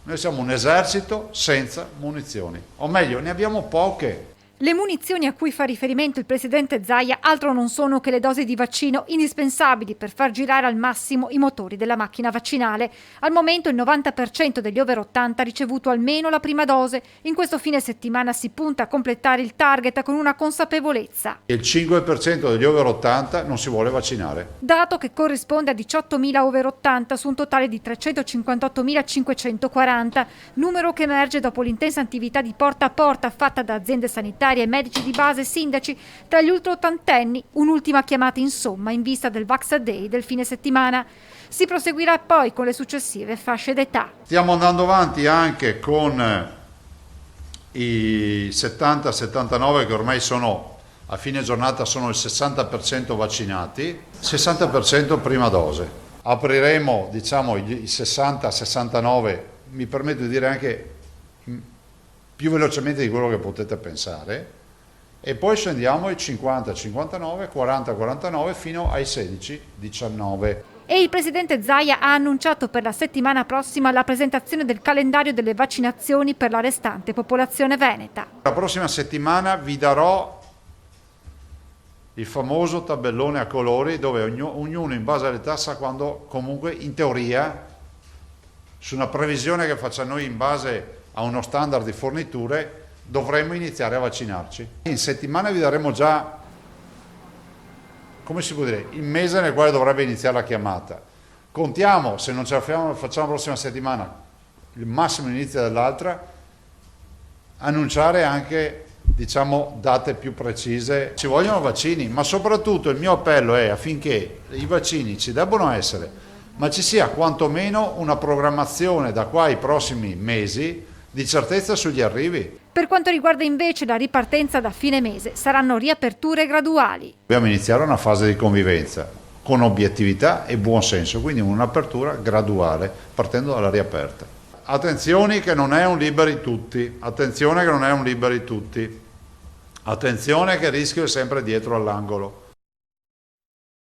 Noi siamo un esercito senza munizioni, o meglio, ne abbiamo poche. Le munizioni a cui fa riferimento il presidente Zaia altro non sono che le dosi di vaccino indispensabili per far girare al massimo i motori della macchina vaccinale. Al momento il 90% degli over 80 ha ricevuto almeno la prima dose. In questo fine settimana si punta a completare il target con una consapevolezza. Il 5% degli over 80 non si vuole vaccinare. Dato che corrisponde a 18.000 over 80 su un totale di 358.540, numero che emerge dopo l'intensa attività di porta a porta fatta da aziende sanitarie e medici di base e sindaci tra gli ultraottantenni, un'ultima chiamata insomma in vista del Vax Day del fine settimana. Si proseguirà poi con le successive fasce d'età. Stiamo andando avanti anche con i 70-79 che ormai sono a fine giornata sono il 60% vaccinati, 60% prima dose. Apriremo i 60-69, mi permetto di dire anche più velocemente di quello che potete pensare, e poi scendiamo ai 50-59, 40-49 fino ai 16-19. E il presidente Zaia ha annunciato per la settimana prossima la presentazione del calendario delle vaccinazioni per la restante popolazione veneta. La prossima settimana vi darò il famoso tabellone a colori dove ognuno in base all'età sa quando, comunque in teoria, su una previsione che facciamo noi in base a uno standard di forniture, dovremmo iniziare a vaccinarci. In settimana vi daremo già, come si può dire, il mese nel quale dovrebbe iniziare la chiamata. Contiamo, se non ce la facciamo la prossima settimana, il massimo inizio dell'altra, annunciare anche, diciamo, date più precise. Ci vogliono vaccini, ma soprattutto il mio appello è affinché i vaccini ci debbono essere, ma ci sia quantomeno una programmazione da qua ai prossimi mesi di certezza sugli arrivi. Per quanto riguarda invece la ripartenza da fine mese, saranno riaperture graduali. Dobbiamo iniziare una fase di convivenza con obiettività e buon senso, quindi un'apertura graduale partendo dalla riaperta. Attenzione che non è un liberi tutti, attenzione che non è un liberi tutti, attenzione che il rischio è sempre dietro all'angolo.